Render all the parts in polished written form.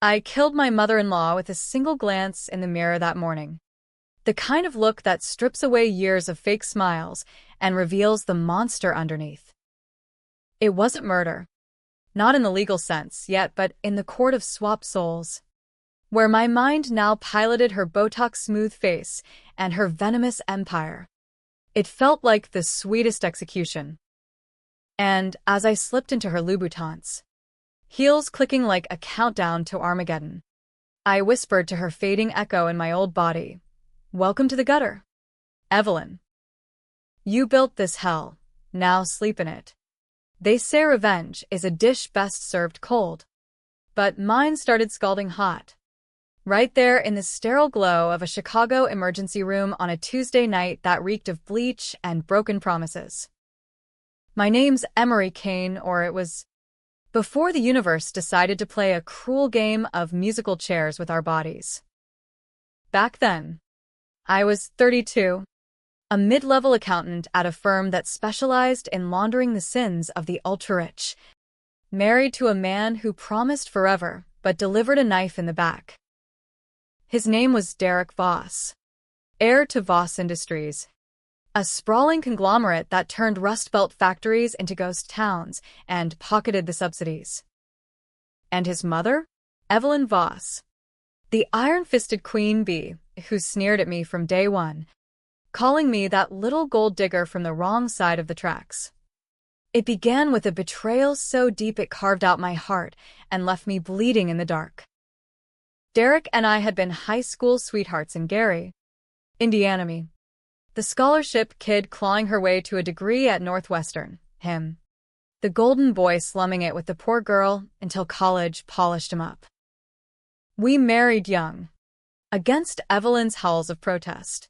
I killed my mother-in-law with a single glance in the mirror that morning. The kind of look that strips away years of fake smiles and reveals the monster underneath. It wasn't murder. Not in the legal sense yet, but in the court of swap souls, where my mind now piloted her Botox-smooth face and her venomous empire. It felt like the sweetest execution. And as I slipped into her Louboutins, heels clicking like a countdown to Armageddon, I whispered to her fading echo in my old body, "Welcome to the gutter, Evelyn. You built this hell, now sleep in it." They say revenge is a dish best served cold, but mine started scalding hot. Right there in the sterile glow of a Chicago emergency room on a Tuesday night that reeked of bleach and broken promises. My name's Emery Kane, or it was before the universe decided to play a cruel game of musical chairs with our bodies. Back then, I was 32, a mid-level accountant at a firm that specialized in laundering the sins of the ultra-rich, married to a man who promised forever but delivered a knife in the back. His name was Derek Voss, heir to Voss Industries, a sprawling conglomerate that turned Rust Belt factories into ghost towns and pocketed the subsidies. And his mother? Evelyn Voss, the iron-fisted queen bee who sneered at me from day one, calling me that little gold digger from the wrong side of the tracks. It began with a betrayal so deep it carved out my heart and left me bleeding in the dark. Derek and I had been high school sweethearts in Gary, Indiana. The scholarship kid clawing her way to a degree at Northwestern, him. The golden boy slumming it with the poor girl until college polished him up. We married young, against Evelyn's howls of protest.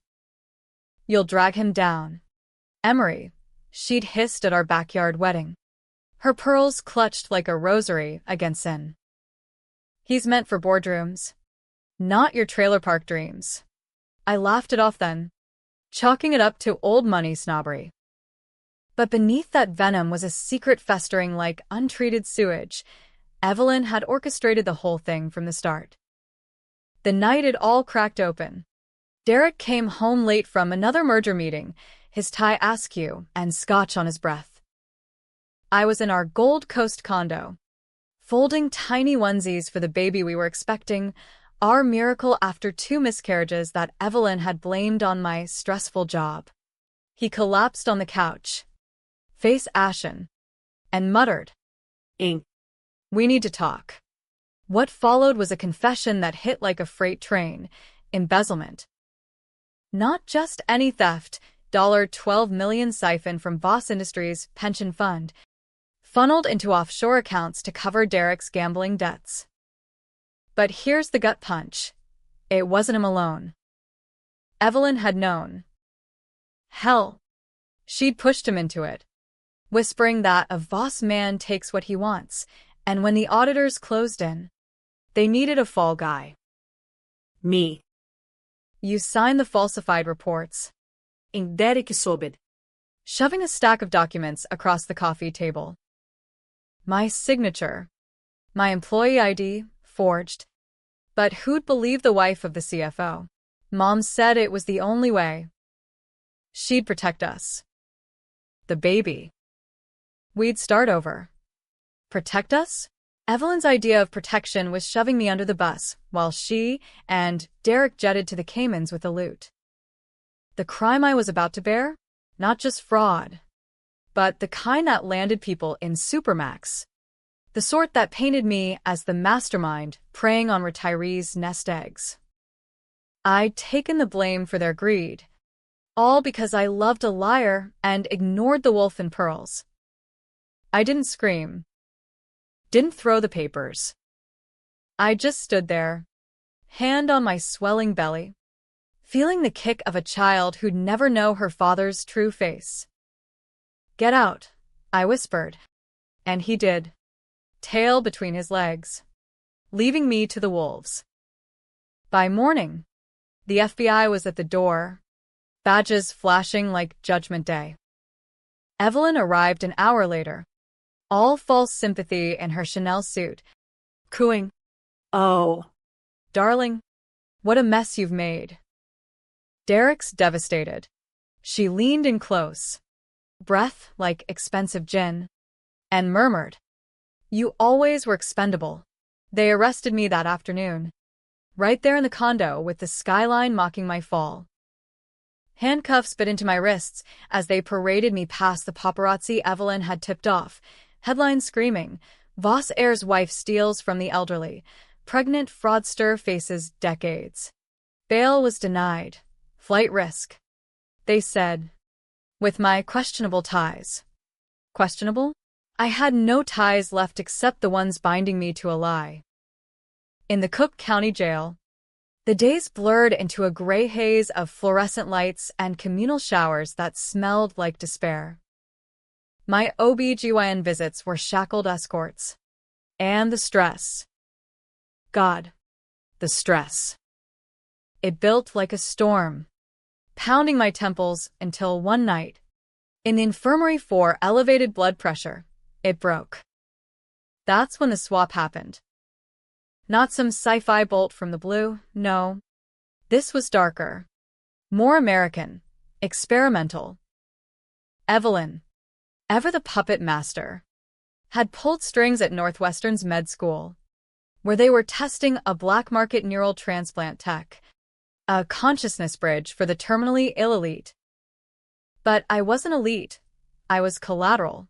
"You'll drag him down, Emery," she'd hissed at our backyard wedding, her pearls clutched like a rosary against sin. "He's meant for boardrooms, not your trailer park dreams." I laughed it off then, chalking it up to old money snobbery. But beneath that venom was a secret festering like untreated sewage. Evelyn had orchestrated the whole thing from the start. The night it all cracked open, Derek came home late from another merger meeting, his tie askew and scotch on his breath. I was in our Gold Coast condo, folding tiny onesies for the baby we were expecting, our miracle after 2 miscarriages that Evelyn had blamed on my stressful job. He collapsed on the couch, face ashen, and muttered, "Ink. We need to talk." What followed was a confession that hit like a freight train: embezzlement. Not just any theft, $12 million siphoned from Voss Industries' pension fund, funneled into offshore accounts to cover Derek's gambling debts. But here's the gut punch. It wasn't him alone. Evelyn had known. Hell, she'd pushed him into it, whispering that a Voss man takes what he wants, and when the auditors closed in, they needed a fall guy. Me. You signed the falsified reports. Derek soube. Shoving a stack of documents across the coffee table. My signature, my employee ID, forged. But who'd believe the wife of the CFO? Mom said it was the only way. She'd protect us. The baby. We'd start over. Protect us? Evelyn's idea of protection was shoving me under the bus, while she and Derek jetted to the Caymans with the loot. The crime I was about to bear? Not just fraud, but the kind that landed people in Supermax. The sort that painted me as the mastermind preying on retirees' nest eggs. I'd taken the blame for their greed, all because I loved a liar and ignored the wolf in pearls. I didn't scream. Didn't throw the papers. I just stood there, hand on my swelling belly, feeling the kick of a child who'd never know her father's true face. "Get out," I whispered, and he did, tail between his legs, leaving me to the wolves. By morning, the FBI was at the door, badges flashing like Judgment Day. Evelyn arrived an hour later, all false sympathy in her Chanel suit, cooing, Oh, Darling, what a mess you've made. Derek's devastated. She leaned in close, breath like expensive gin, and murmured, "You always were expendable." They arrested me that afternoon, right there in the condo with the skyline mocking my fall. Handcuffs bit into my wrists as they paraded me past the paparazzi Evelyn had tipped off, headlines screaming, "Voss heir's wife steals from the elderly. Pregnant fraudster faces decades." Bail was denied. Flight risk. They said, with my questionable ties. Questionable? I had no ties left except the ones binding me to a lie. In the Cook County Jail, the days blurred into a gray haze of fluorescent lights and communal showers that smelled like despair. My OB/GYN visits were shackled escorts. And the stress. God, the stress. It built like a storm, pounding my temples until one night, in the infirmary for elevated blood pressure, it broke. That's when the swap happened. Not some sci-fi bolt from the blue, no. This was darker, more American, experimental. Evelyn, ever the puppet master, had pulled strings at Northwestern's med school, where they were testing a black market neural transplant tech, a consciousness bridge for the terminally ill elite. But I wasn't elite, I was collateral.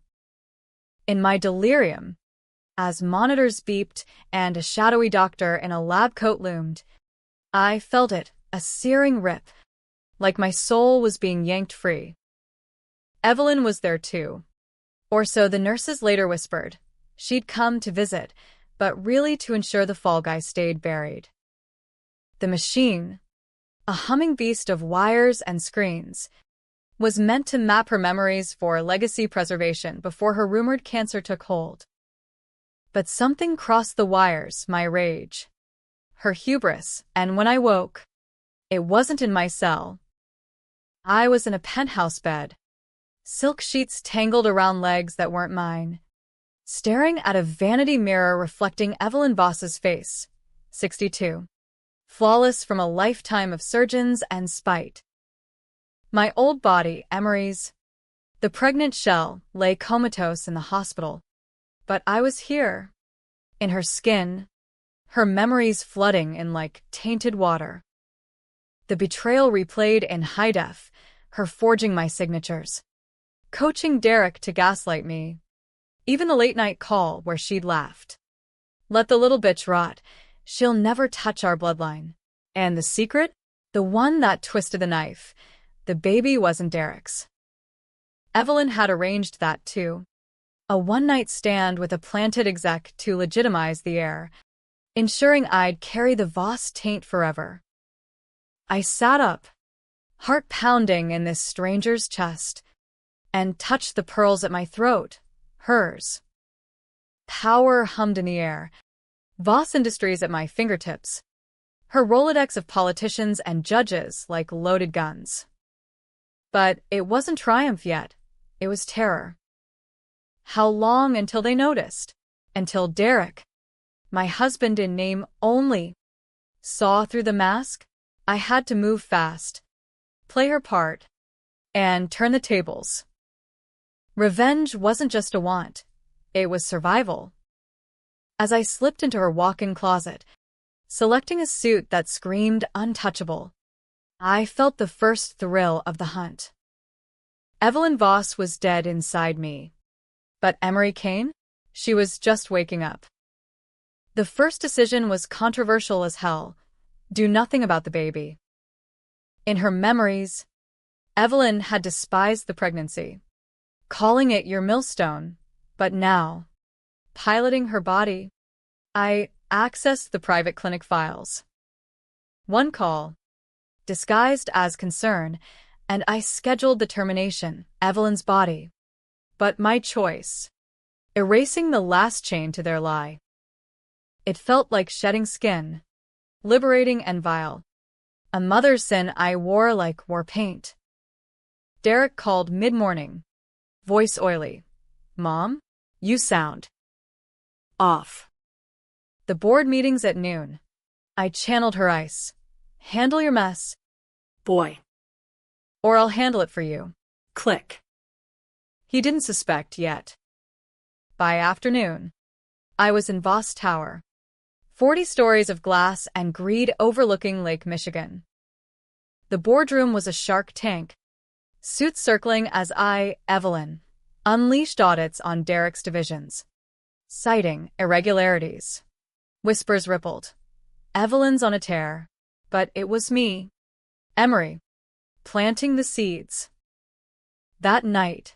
In my delirium, as monitors beeped and a shadowy doctor in a lab coat loomed, I felt it, a searing rip, like my soul was being yanked free. Evelyn was there too. Or so the nurses later whispered. She'd come to visit, but really to ensure the fall guy stayed buried. The machine, a humming beast of wires and screens, was meant to map her memories for legacy preservation before her rumored cancer took hold. But something crossed the wires, my rage, her hubris, and when I woke, it wasn't in my cell. I was in a penthouse bed, silk sheets tangled around legs that weren't mine, staring at a vanity mirror reflecting Evelyn Voss's face, 62, flawless from a lifetime of surgeons and spite. My old body, Emery's, the pregnant shell, lay comatose in the hospital. But I was here, in her skin, her memories flooding in like tainted water. The betrayal replayed in high def, her forging my signatures, coaching Derek to gaslight me. Even the late-night call where she'd laughed. Let the little bitch rot. She'll never touch our bloodline. And the secret? The one that twisted the knife. The baby wasn't Derek's. Evelyn had arranged that too. A one-night stand with a planted exec to legitimize the heir, ensuring I'd carry the Voss taint forever. I sat up, heart pounding in this stranger's chest, and touched the pearls at my throat, hers. Power hummed in the air, Voss Industries at my fingertips, her Rolodex of politicians and judges like loaded guns. But it wasn't triumph yet, it was terror. How long until they noticed? Until Derek, my husband in name only, saw through the mask? I had to move fast, play her part, and turn the tables. Revenge wasn't just a want, it was survival. As I slipped into her walk-in closet, selecting a suit that screamed untouchable, I felt the first thrill of the hunt. Evelyn Voss was dead inside me. But Emery Kane? She was just waking up. The first decision was controversial as hell. Do nothing about the baby. In her memories, Evelyn had despised the pregnancy, calling it your millstone. But now, piloting her body, I accessed the private clinic files. One call, disguised as concern, and I scheduled the termination, Evelyn's body. But my choice, erasing the last chain to their lie. It felt like shedding skin, liberating and vile. A mother's sin I wore like war paint. Derek called mid-morning, voice oily. Mom, you sound off. The board meeting's at noon. I channeled her ice. Handle your mess. Boy. Or I'll handle it for you. Click. He didn't suspect yet. By afternoon, I was in Voss Tower. 40 stories of glass and greed overlooking Lake Michigan. The boardroom was a shark tank. Suits circling as I, Evelyn, unleashed audits on Derek's divisions. Citing irregularities. Whispers rippled. Evelyn's on a tear. But it was me, Emery, planting the seeds. That night,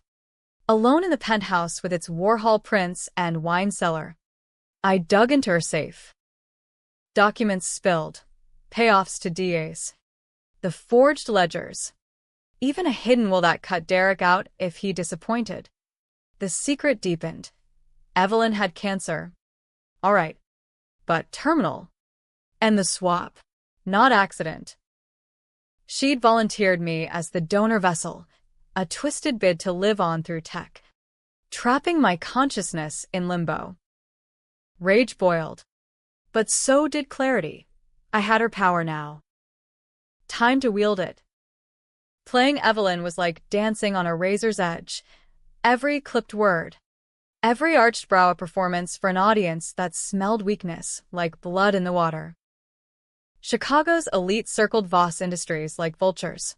alone in the penthouse with its Warhol prints and wine cellar, I dug into her safe. Documents spilled, payoffs to DAs, the forged ledgers, even a hidden will that cut Derek out if he disappointed. The secret deepened. Evelyn had cancer. All right, but terminal. And the swap, not accident. She'd volunteered me as the donor vessel, a twisted bid to live on through tech, trapping my consciousness in limbo. Rage boiled. But so did clarity. I had her power now. Time to wield it. Playing Evelyn was like dancing on a razor's edge. Every clipped word, every arched brow a performance for an audience that smelled weakness, like blood in the water. Chicago's elite circled Voss Industries like vultures.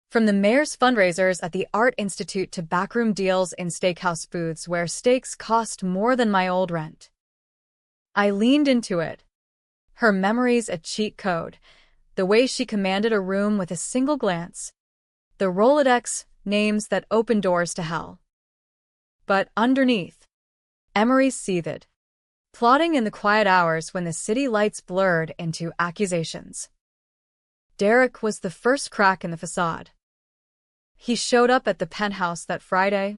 From the mayor's fundraisers at the Art Institute to backroom deals in steakhouse booths where steaks cost more than my old rent. I leaned into it. Her memories a cheat code, the way she commanded a room with a single glance, the Rolodex names that open doors to hell. But underneath, Emery seethed, plotting in the quiet hours when the city lights blurred into accusations. Derek was the first crack in the facade. He showed up at the penthouse that Friday,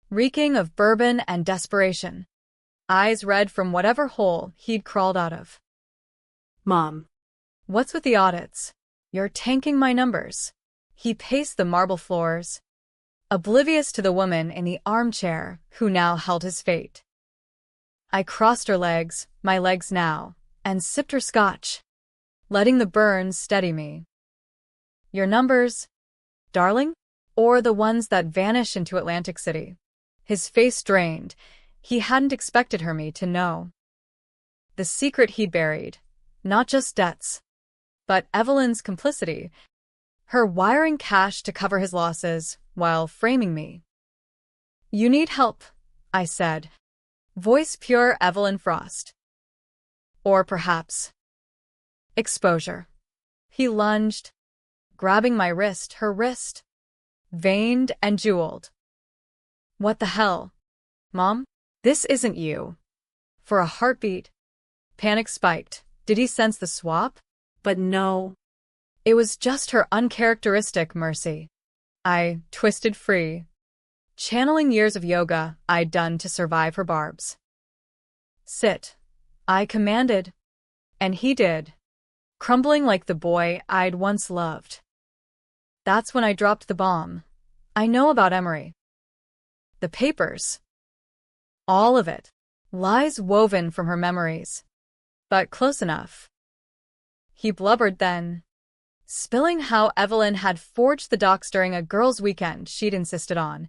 reeking of bourbon and desperation, eyes red from whatever hole he'd crawled out of. Mom. What's with the audits? You're tanking my numbers. He paced the marble floors, oblivious to the woman in the armchair who now held his fate. I crossed her legs, my legs now, and sipped her scotch, letting the burns steady me. Your numbers, darling? Or the ones that vanish into Atlantic City? His face drained. He hadn't expected me to know. The secret he'd buried, not just debts, but Evelyn's complicity, her wiring cash to cover his losses while framing me. You need help, I said, voice pure Evelyn Frost. Or perhaps exposure. He lunged, grabbing my wrist, her wrist, veined and jeweled. What the hell? Mom? This isn't you. For a heartbeat. Panic spiked. Did he sense the swap? But no. It was just her uncharacteristic mercy. I twisted free, channeling years of yoga I'd done to survive her barbs. Sit, I commanded. And he did, crumbling like the boy I'd once loved. That's when I dropped the bomb. I know about Emery. The papers. All of it. Lies woven from her memories. But close enough. He blubbered then, spilling how Evelyn had forged the docs during a girls' weekend she'd insisted on,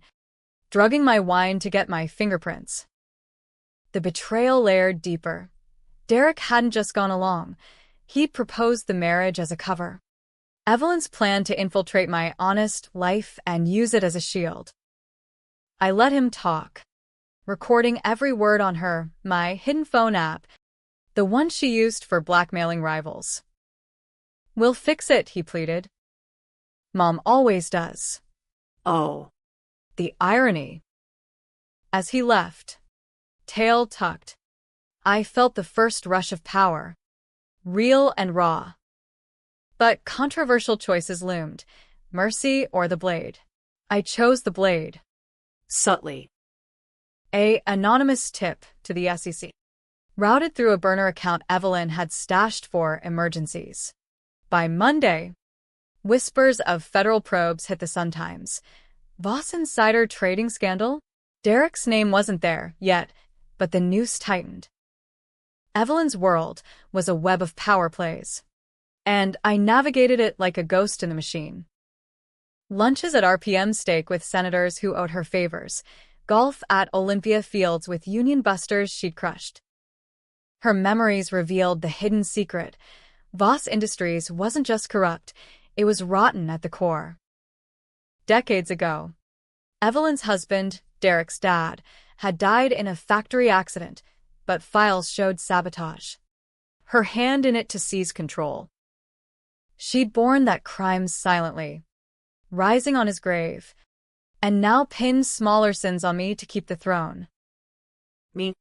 drugging my wine to get my fingerprints. The betrayal layered deeper. Derek hadn't just gone along. He'd proposed the marriage as a cover. Evelyn's plan to infiltrate my honest life and use it as a shield. I let him talk, recording every word on my hidden phone app, the one she used for blackmailing rivals. We'll fix it, he pleaded. Mom always does. Oh. The irony. As he left, tail tucked, I felt the first rush of power, real and raw. But controversial choices loomed, mercy or the blade. I chose the blade. Subtly. A anonymous tip to the SEC, routed through a burner account Evelyn had stashed for emergencies. By Monday, whispers of federal probes hit the Sun-Times. Voss insider trading scandal? Derek's name wasn't there yet, but the noose tightened. Evelyn's world was a web of power plays, and I navigated it like a ghost in the machine. Lunches at RPM steak with senators who owed her favors, golf at Olympia Fields with union busters she'd crushed. Her memories revealed the hidden secret. Voss Industries wasn't just corrupt, it was rotten at the core. Decades ago, Evelyn's husband, Derek's dad, had died in a factory accident, but files showed sabotage. Her hand in it to seize control. She'd borne that crime silently, rising on his grave, and now pinned smaller sins on me to keep the throne. Me.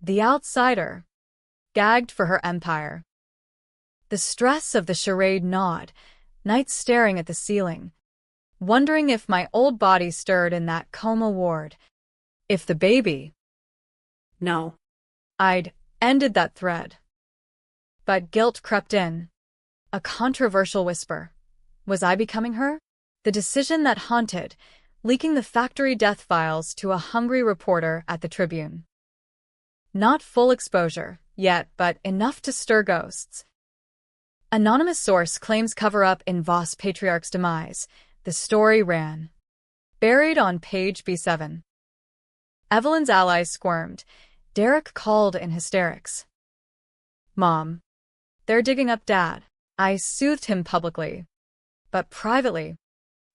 The outsider, gagged for her empire. The stress of the charade gnawed, nights staring at the ceiling, wondering if my old body stirred in that coma ward. If the baby. No. I'd ended that thread. But guilt crept in. A controversial whisper. Was I becoming her? The decision that haunted, leaking the factory death files to a hungry reporter at the Tribune. Not full exposure, yet, but enough to stir ghosts. Anonymous source claims cover-up in Voss Patriarch's demise. The story ran. Buried on page B7. Evelyn's allies squirmed. Derek called in hysterics. Mom. They're digging up Dad. I soothed him publicly. But privately,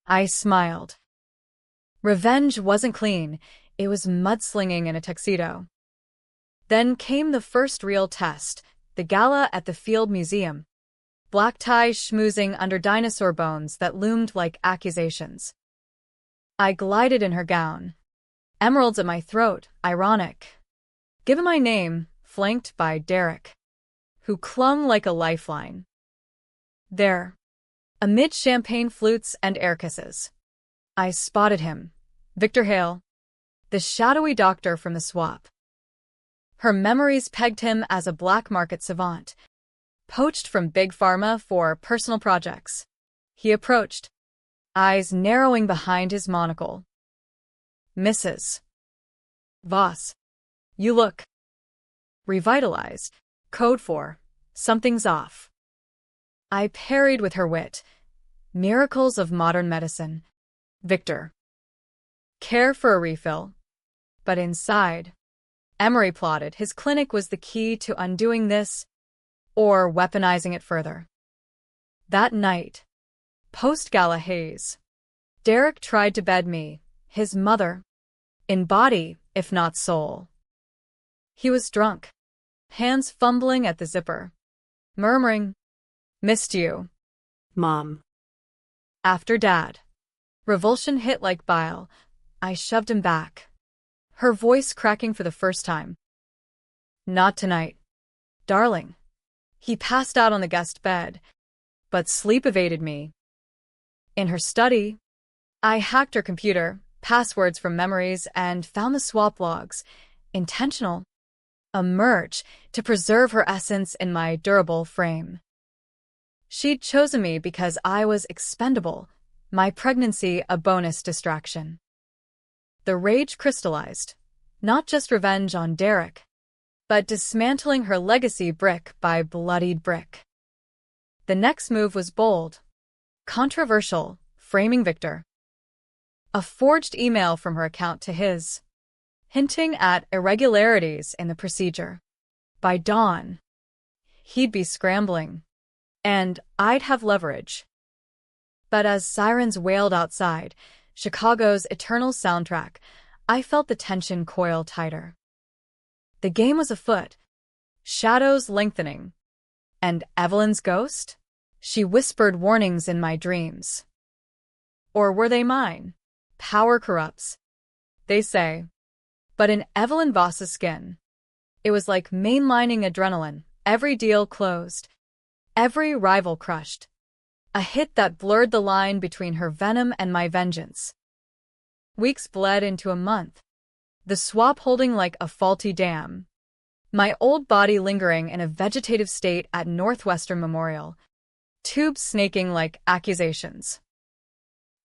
I smiled. Revenge wasn't clean. It was mudslinging in a tuxedo. Then came the first real test, the gala at the Field Museum. Black tie schmoozing under dinosaur bones that loomed like accusations. I glided in her gown. Emeralds at my throat, ironic. Given my name, flanked by Derek, who clung like a lifeline. There, amid champagne flutes and air kisses, I spotted him, Victor Hale, the shadowy doctor from the swap. Her memories pegged him as a black market savant, poached from Big Pharma for personal projects. He approached, eyes narrowing behind his monocle. Mrs. Voss, you look revitalized. Code for something's off. I parried with her wit. Miracles of modern medicine. Victor. Care for a refill. But inside, Emery plotted his clinic was the key to undoing this, or weaponizing it further. That night, post-gala haze, Derek tried to bed me, his mother, in body, if not soul. He was drunk, hands fumbling at the zipper, murmuring, "Missed you, Mom." After Dad. Revulsion hit like bile. I shoved him back, her voice cracking for the first time. Not tonight, darling. He passed out on the guest bed, but sleep evaded me. In her study, I hacked her computer, passwords from memories, and found the swap logs. Intentional. A merge to preserve her essence in my durable frame. She'd chosen me because I was expendable, my pregnancy a bonus distraction. The rage crystallized, not just revenge on Derek, but dismantling her legacy brick by bloodied brick. The next move was bold, controversial, framing Victor. A forged email from her account to his, hinting at irregularities in the procedure. By dawn, he'd be scrambling, and I'd have leverage. But as sirens wailed outside, Chicago's eternal soundtrack, I felt the tension coil tighter. The game was afoot, shadows lengthening. And Evelyn's ghost? She whispered warnings in my dreams. Or were they mine? Power corrupts, they say. But in Evelyn Voss's skin, it was like mainlining adrenaline, every deal closed, every rival crushed. A hit that blurred the line between her venom and my vengeance. Weeks bled into a month, the swap holding like a faulty dam. My old body lingering in a vegetative state at Northwestern Memorial, tubes snaking like accusations.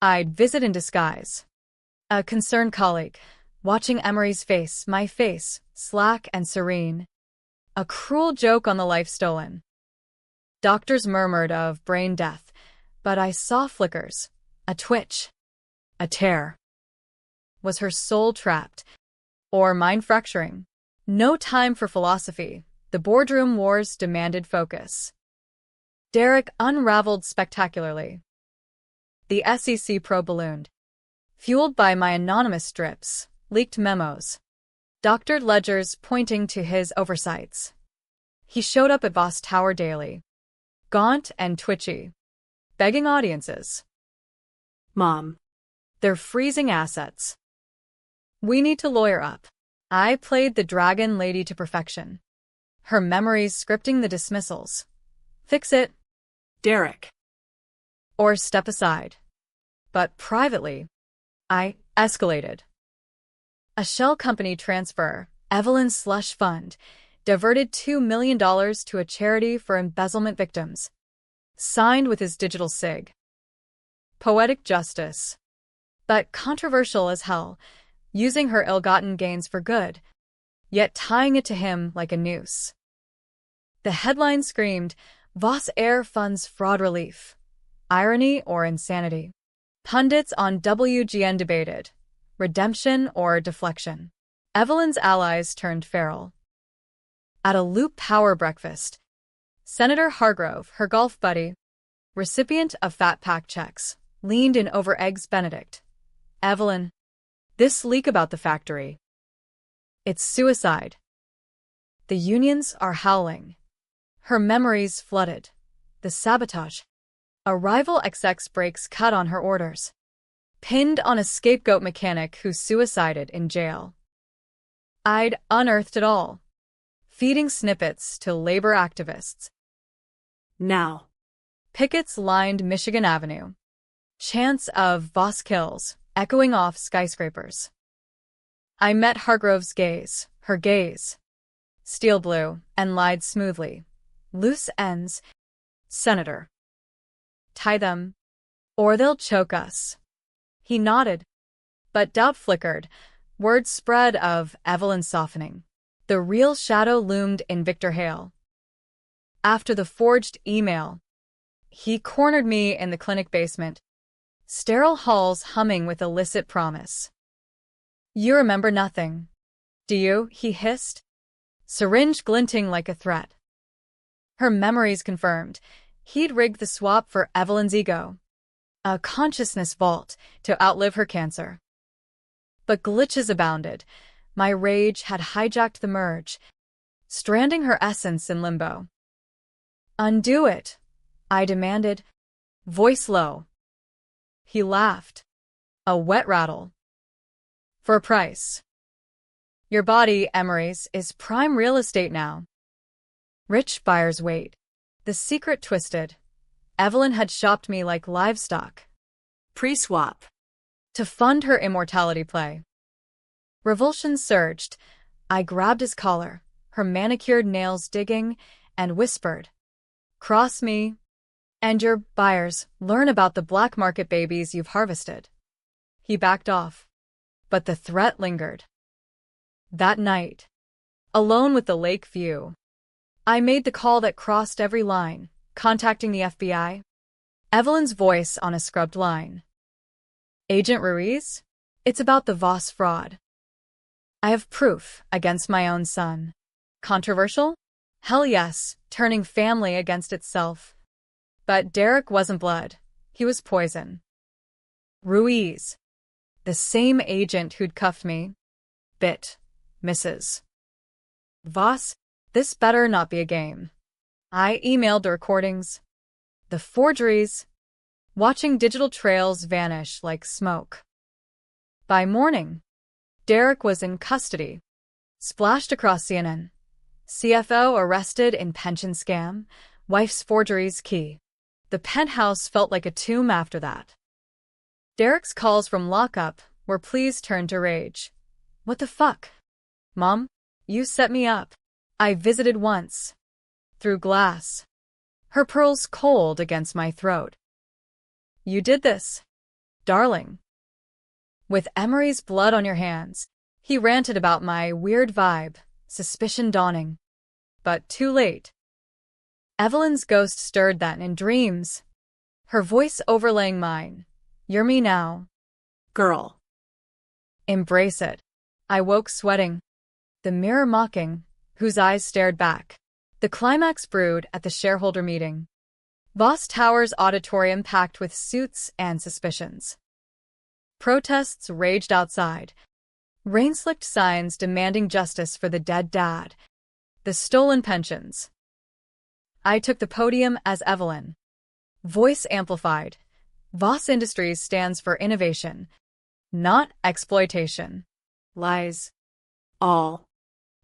I'd visit in disguise. A concerned colleague, watching Emery's face, my face, slack and serene. A cruel joke on the life stolen. Doctors murmured of brain death, but I saw flickers, a twitch, a tear. Was her soul trapped? Or mind fracturing? No time for philosophy. The boardroom wars demanded focus. Derek unraveled spectacularly. The SEC probe ballooned. Fueled by my anonymous strips, leaked memos, doctored ledgers pointing to his oversights. He showed up at Voss Tower daily, gaunt and twitchy, begging audiences. Mom. They're freezing assets. We need to lawyer up. I played the dragon lady to perfection. Her memories scripting the dismissals. Fix it. Derek. Or step aside. But privately, I escalated. A shell company transfer, Evelyn's slush fund, diverted $2 million to a charity for embezzlement victims. Signed with his digital sig. Poetic justice. But controversial as hell, using her ill-gotten gains for good, yet tying it to him like a noose. The headline screamed, Voss Air funds fraud relief. Irony or insanity? Pundits on WGN debated. Redemption or deflection? Evelyn's allies turned feral. At a Loop Power breakfast, Senator Hargrove, her golf buddy, recipient of Fat Pack checks, leaned in over Eggs Benedict. Evelyn, this leak about the factory. It's suicide. The unions are howling. Her memories flooded. The sabotage. A rival XX brakes cut on her orders. Pinned on a scapegoat mechanic who suicided in jail. I'd unearthed it all. Feeding snippets to labor activists. Now. Pickets lined Michigan Avenue. Chants of Voss kills echoing off skyscrapers. I met Hargrove's gaze, her gaze. Steel blue, and lied smoothly. Loose ends. Senator. Tie them, or they'll choke us. He nodded, but doubt flickered. Word spread of Evelyn softening. The real shadow loomed in Victor Hale. After the forged email, he cornered me in the clinic basement. Sterile halls humming with illicit promise. You remember nothing, do you? He hissed. Syringe glinting like a threat. Her memories confirmed. He'd rigged the swap for Evelyn's ego. A consciousness vault to outlive her cancer. But glitches abounded. My rage had hijacked the merge, stranding her essence in limbo. Undo it, I demanded, voice low. He laughed. A wet rattle. For a price. Your body, Emery's, is prime real estate now. Rich buyers wait. The secret twisted. Evelyn had shopped me like livestock. Pre-swap. To fund her immortality play. Revulsion surged. I grabbed his collar, her manicured nails digging, and whispered, cross me, and your buyers learn about the black market babies you've harvested. He backed off, but the threat lingered. That night, alone with the lake view, I made the call that crossed every line, contacting the FBI. Evelyn's voice on a scrubbed line. Agent Ruiz? It's about the Voss fraud. I have proof against my own son. Controversial? Hell yes, turning family against itself. But Derek wasn't blood. He was poison. Ruiz, the same agent who'd cuffed me, bit, misses. Voss, this better not be a game. I emailed the recordings, the forgeries, watching digital trails vanish like smoke. By morning, Derek was in custody, splashed across CNN. CFO arrested in pension scam, wife's forgeries key. The penthouse felt like a tomb after that. Derek's calls from lockup were pleas turned to rage. What the fuck? Mom, you set me up. I visited once. Through glass. Her pearls cold against my throat. You did this, darling. With Emery's blood on your hands, he ranted about my weird vibe, suspicion dawning. but too late. Evelyn's ghost stirred then in dreams, her voice overlaying mine. You're me now. Girl. Embrace it. I woke sweating, the mirror mocking, whose eyes stared back. The climax brewed at the shareholder meeting. Voss Tower's auditorium packed with suits and suspicions. Protests raged outside. Rain-slicked signs demanding justice for the dead dad. The stolen pensions. I took the podium as Evelyn. Voice amplified. Voss Industries stands for innovation, not exploitation. Lies. All.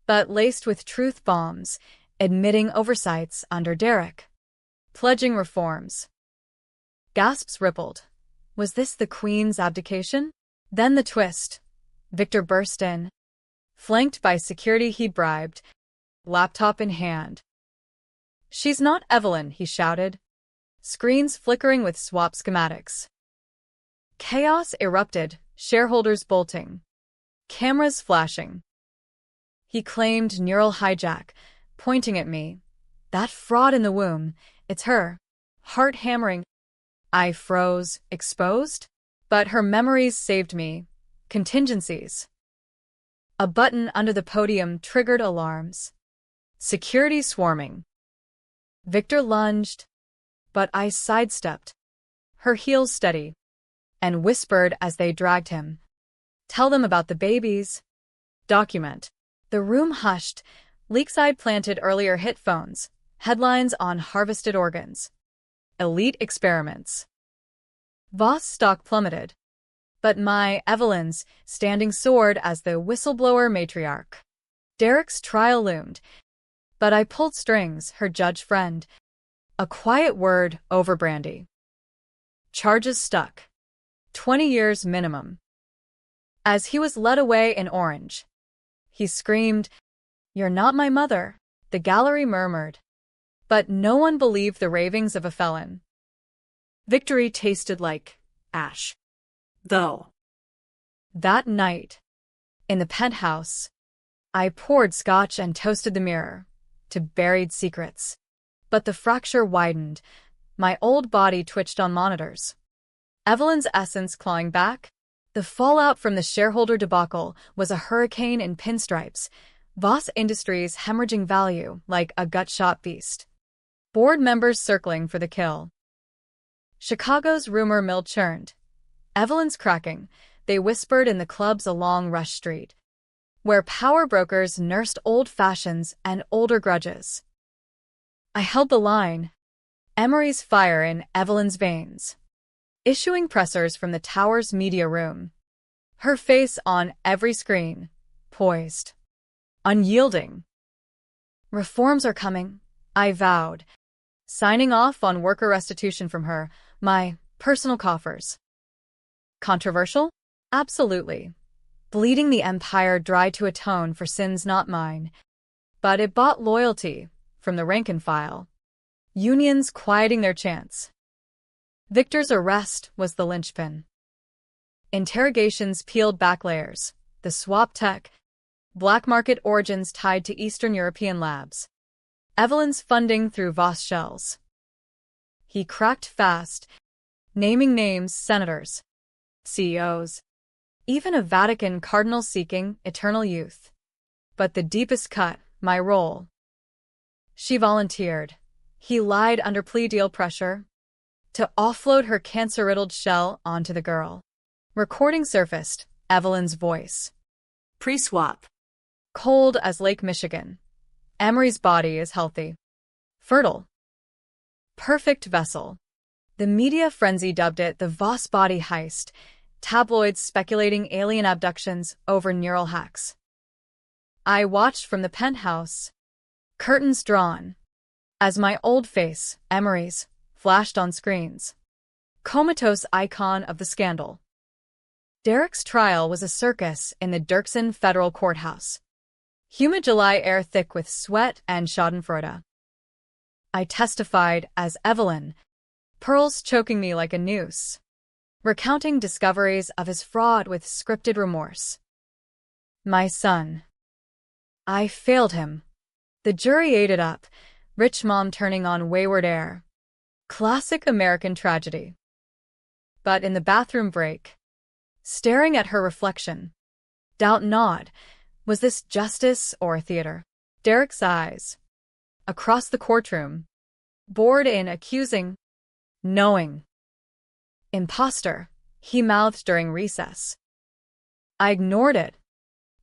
But laced with truth bombs, admitting oversights under Derek. Pledging reforms. Gasps rippled. Was this the Queen's abdication? Then the twist. Victor burst in, flanked by security he bribed, laptop in hand. She's not Evelyn, he shouted. Screens flickering with swap schematics. Chaos erupted, shareholders bolting. Cameras flashing. He claimed neural hijack, pointing at me. That fraud in the womb, it's her. Heart hammering. I froze, exposed? But her memories saved me. Contingencies. A button under the podium triggered alarms. Security swarming. Victor lunged, but I sidestepped, her heels steady, and whispered as they dragged him. Tell them about the babies. Document. The room hushed. Leakside planted earlier hit phones. Headlines on harvested organs. Elite experiments. Voss stock plummeted. But my Evelyn's standing soared as the whistleblower matriarch. Derek's trial loomed. But I pulled strings, her judge friend. A quiet word over brandy. Charges stuck. 20 years minimum. As he was led away in orange, he screamed, "You're not my mother," the gallery murmured. But no one believed the ravings of a felon. Victory tasted like ash. Though. That night, in the penthouse, I poured scotch and toasted the mirror to buried secrets. But the fracture widened. My old body twitched on monitors. Evelyn's essence clawing back. The fallout from the shareholder debacle was a hurricane in pinstripes. Voss Industries hemorrhaging value like a gut-shot beast. Board members circling for the kill. Chicago's rumor mill churned. Evelyn's cracking, they whispered in the clubs along Rush Street, where power brokers nursed old fashions and older grudges. I held the line. Emery's fire in Evelyn's veins. Issuing pressers from the tower's media room. Her face on every screen, poised. Unyielding. Reforms are coming, I vowed. Signing off on worker restitution from her, my personal coffers. Controversial? Absolutely. Bleeding the empire dry to atone for sins not mine. But it bought loyalty from the rank and file. Unions quieting their chants. Victor's arrest was the linchpin. Interrogations peeled back layers. The swap tech, black market origins tied to Eastern European labs. Evelyn's funding through Voss shells. He cracked fast, naming names, senators, CEOs, even a Vatican cardinal seeking eternal youth. But the deepest cut, my role. She volunteered. He lied under plea deal pressure to offload her cancer-riddled shell onto the girl. Recording surfaced, Evelyn's voice. Pre-swap. Cold as Lake Michigan. Emery's body is healthy. Fertile. Perfect vessel. The media frenzy dubbed it the Voss body heist, tabloids speculating alien abductions over neural hacks. I watched from the penthouse, curtains drawn, as my old face, Emery's, flashed on screens. Comatose icon of the scandal. Derek's trial was a circus in the Dirksen Federal Courthouse. Humid July air thick with sweat and schadenfreude. I testified as Evelyn, pearls choking me like a noose, recounting discoveries of his fraud with scripted remorse. My son. I failed him. The jury ate it up, rich mom turning on wayward heir. Classic American tragedy. But in the bathroom break, staring at her reflection, doubt gnawed. Was this justice or theater? Derek's eyes, across the courtroom, bored in accusing, knowing. Imposter, he mouthed during recess. I ignored it,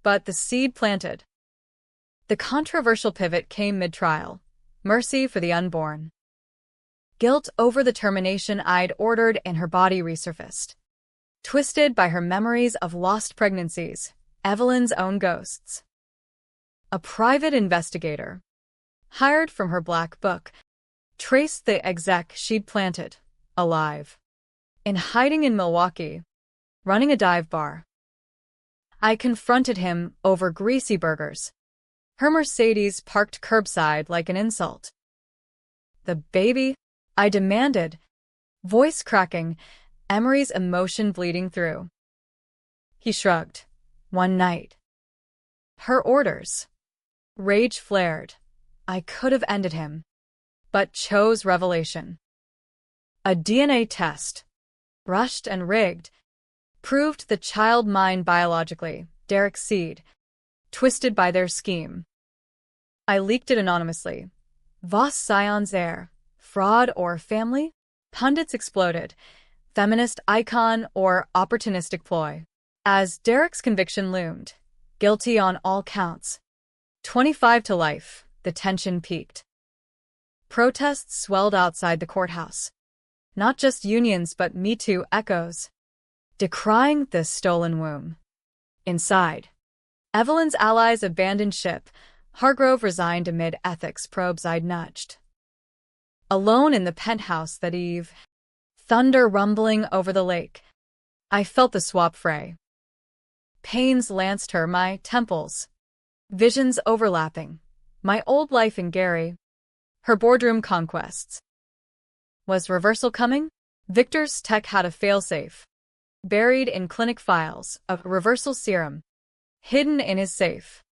but the seed planted. The controversial pivot came mid-trial. Mercy for the unborn. Guilt over the termination I'd ordered and her body resurfaced. Twisted by her memories of lost pregnancies, Evelyn's own ghosts. A private investigator, hired from her black book, traced the exec she'd planted, alive, in hiding in Milwaukee, running a dive bar. I confronted him over greasy burgers. Her Mercedes parked curbside like an insult. The baby? I demanded, voice cracking, Emery's emotion bleeding through. He shrugged. One night. Her orders. Rage flared. I could have ended him, but chose revelation. A DNA test, rushed and rigged, proved the child mine biologically, Derek's seed, twisted by their scheme. I leaked it anonymously. Voss Scion's heir, fraud or family? Pundits exploded. Feminist icon or opportunistic ploy. As Derek's conviction loomed, guilty on all counts. 25 to life, the tension peaked. Protests swelled outside the courthouse. Not just unions but Me Too echoes, decrying the stolen womb. Inside, Evelyn's allies abandoned ship. Hargrove resigned amid ethics probes I'd nudged. Alone in the penthouse that eve, thunder rumbling over the lake, I felt the swap fray. Pains lanced her my temples, visions overlapping, my old life in Gary, her boardroom conquests. Was reversal coming? Victor's tech had a failsafe, buried in clinic files, a reversal serum, hidden in his safe.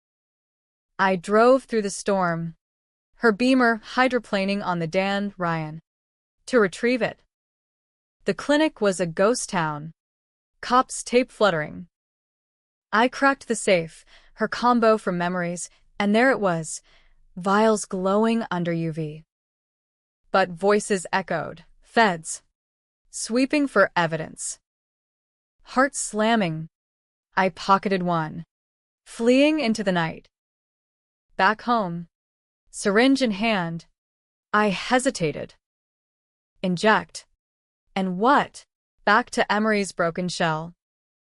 I drove through the storm, her beamer hydroplaning on the Dan Ryan, to retrieve it. The clinic was a ghost town, cops tape fluttering. I cracked the safe, her combo from memories, and there it was, vials glowing under UV. But voices echoed, feds, sweeping for evidence. Heart slamming, I pocketed one, fleeing into the night. Back home, syringe in hand, I hesitated. Inject. And what? Back to Emery's broken shell.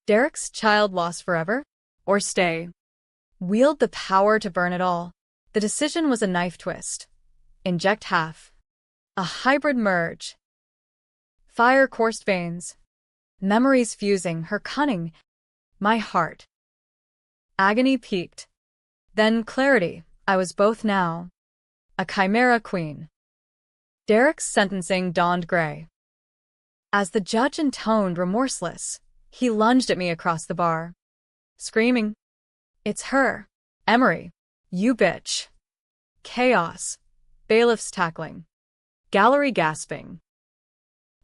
Derek's child lost forever? Or stay? Wield the power to burn it all. The decision was a knife twist. Inject half. A hybrid merge. Fire coursed veins. Memories fusing, her cunning. My heart. Agony peaked. Then clarity. I was both now. A chimera queen. Derek's sentencing dawned gray. As the judge intoned remorseless, he lunged at me across the bar, screaming, "It's her, Emery, you bitch." Chaos, bailiffs tackling, gallery gasping.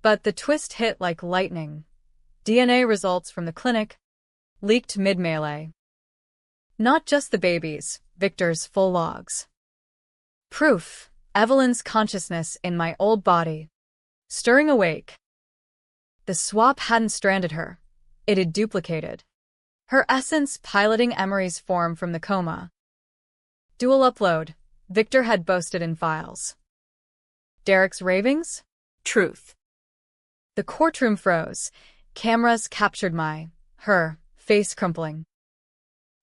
But the twist hit like lightning. DNA results from the clinic leaked mid-melee. Not just the babies, Victor's full logs. Proof, Evelyn's consciousness in my old body, stirring awake. The swap hadn't stranded her. It had duplicated. Her essence piloting Emery's form from the coma. Dual upload, Victor had boasted in files. Derek's ravings? Truth. The courtroom froze. Cameras captured her, face crumpling.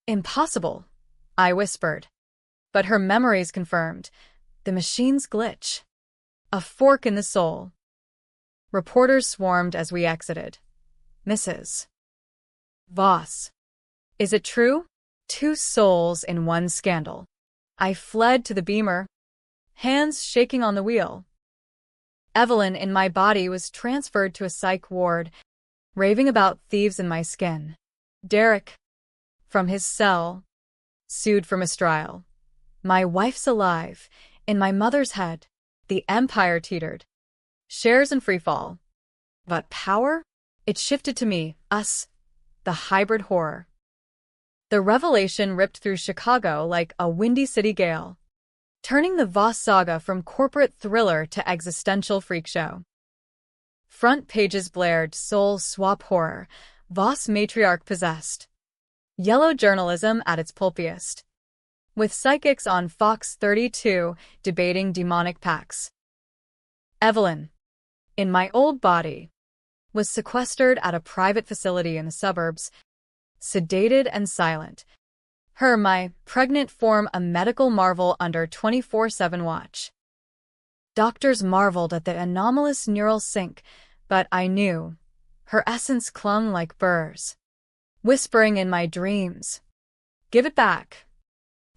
Impossible, I whispered. But her memories confirmed. The machine's glitch. A fork in the soul. Reporters swarmed as we exited. Mrs. Voss. Is it true? 2 souls in one scandal. I fled to the beamer, hands shaking on the wheel. Evelyn in my body was transferred to a psych ward, raving about thieves in my skin. Derek, from his cell, sued for mistrial. My wife's alive. In my mother's head, the empire teetered. Shares in freefall. But power? It shifted to me, us, the hybrid horror. The revelation ripped through Chicago like a windy city gale, turning the Voss saga from corporate thriller to existential freak show. Front pages blared soul swap horror, Voss matriarch possessed. Yellow journalism at its pulpiest, with psychics on Fox 32 debating demonic pacts. Evelyn, in my old body, was sequestered at a private facility in the suburbs, sedated and silent. Her, my pregnant form, a medical marvel under 24/7 watch. Doctors marveled at the anomalous neural sync, but I knew. Her essence clung like burrs, whispering in my dreams. Give it back,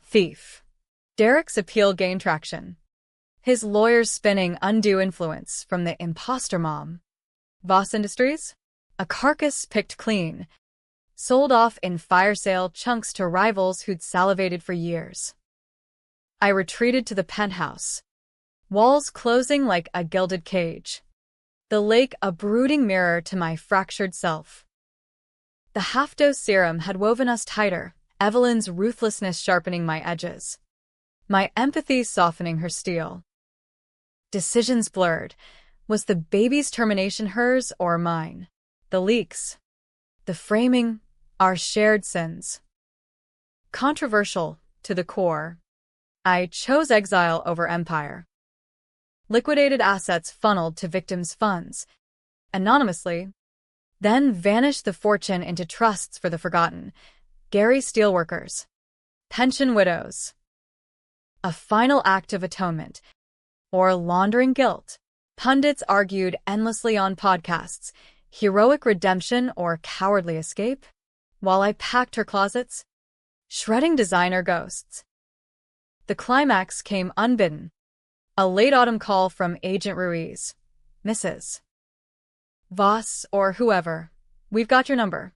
thief. Derek's appeal gained traction, his lawyers spinning undue influence from the imposter mom. Voss Industries? A carcass picked clean, sold off in fire sale chunks to rivals who'd salivated for years. I retreated to the penthouse, walls closing like a gilded cage, the lake a brooding mirror to my fractured self. The half-dose serum had woven us tighter, Evelyn's ruthlessness sharpening my edges, my empathy softening her steel. Decisions blurred. Was the baby's termination hers or mine? The leaks, the framing, our shared sins. Controversial to the core, I chose exile over empire. Liquidated assets funneled to victims' funds, anonymously, then vanished the fortune into trusts for the forgotten, Gary steelworkers, pension widows. A final act of atonement, or laundering guilt. Pundits argued endlessly on podcasts, heroic redemption or cowardly escape, while I packed her closets, shredding designer ghosts. The climax came unbidden. A late autumn call from Agent Ruiz. Mrs. Voss or whoever, we've got your number.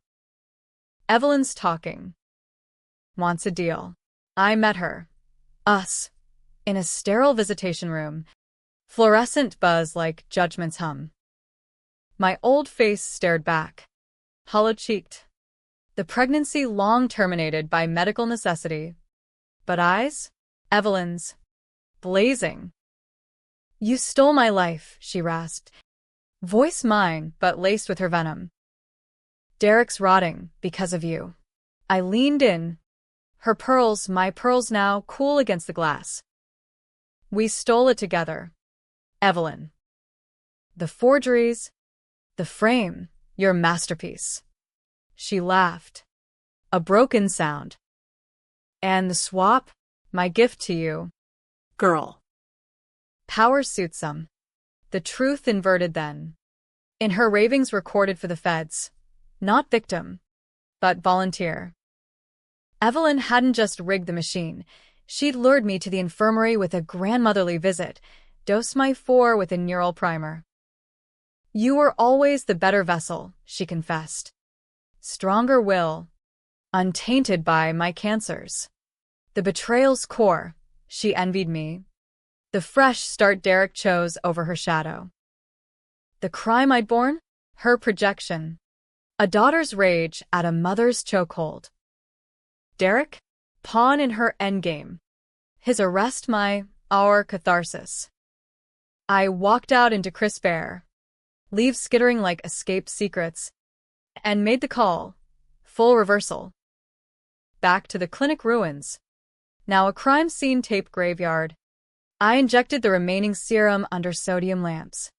Evelyn's talking. Wants a deal. I met her. Us. In a sterile visitation room. Fluorescent buzz like judgment's hum. My old face stared back, hollow-cheeked. The pregnancy long terminated by medical necessity. But eyes? Evelyn's. Blazing. You stole my life, she rasped. Voice mine, but laced with her venom. Derek's rotting, because of you. I leaned in. Her pearls, my pearls now, cool against the glass. We stole it together. Evelyn. The forgeries, the frame, your masterpiece. She laughed. A broken sound. And the swap, my gift to you. Girl. Power suits some. The truth inverted then. In her ravings recorded for the feds. Not victim, but volunteer. Evelyn hadn't just rigged the machine. She'd lured me to the infirmary with a grandmotherly visit, dosed my 4 with a neural primer. You were always the better vessel, she confessed. Stronger will, untainted by my cancers. The betrayal's core, she envied me. The fresh start Derek chose over her shadow. The crime I'd borne? Her projection. A daughter's rage at a mother's chokehold. Derek? Pawn in her endgame. His arrest our catharsis. I walked out into crisp air, leaves skittering like escaped secrets, and made the call. Full reversal. Back to the clinic ruins. Now a crime scene tape graveyard. I injected the remaining serum under sodium lamps.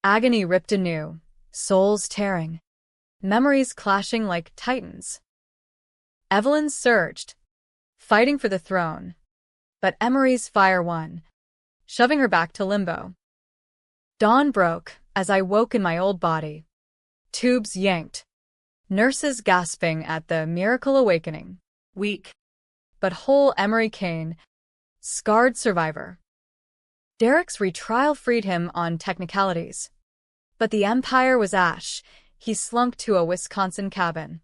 Agony ripped anew, souls tearing, memories clashing like titans. Evelyn surged, fighting for the throne, but Emery's fire won, shoving her back to limbo. Dawn broke as I woke in my old body. Tubes yanked, nurses gasping at the miracle awakening. Weak, but whole Emery Kane, scarred survivor. Derek's retrial freed him on technicalities. But the empire was ash. He slunk to a Wisconsin cabin,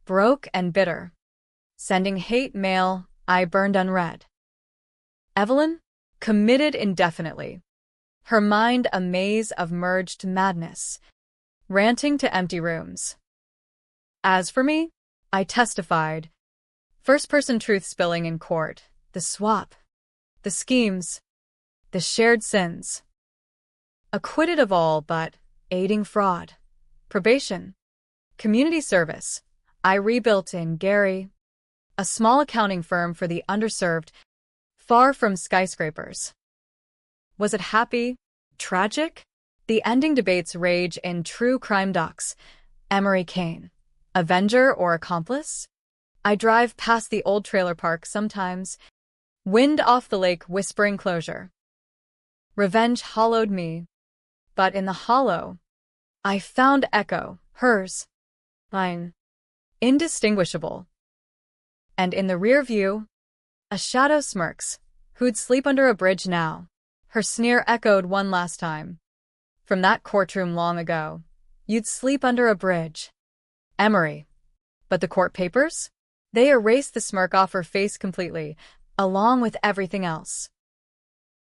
broke and bitter. Sending hate mail I burned unread. Evelyn? Committed indefinitely. Her mind a maze of merged madness, ranting to empty rooms. As for me, I testified. First-person truth spilling in court, the swap, the schemes, the shared sins. Acquitted of all but aiding fraud, probation, community service. I rebuilt in Gary, a small accounting firm for the underserved, far from skyscrapers. Was it happy? Tragic? The ending debates rage in true crime docs. Emery Kane, avenger or accomplice? I drive past the old trailer park sometimes, wind off the lake whispering closure. Revenge hollowed me, but in the hollow, I found echo, hers, mine, indistinguishable. And in the rear view, a shadow smirks. Who'd sleep under a bridge now? Her sneer echoed one last time. From that courtroom long ago. You'd sleep under a bridge. Emery. But the court papers? They erased the smirk off her face completely, along with everything else.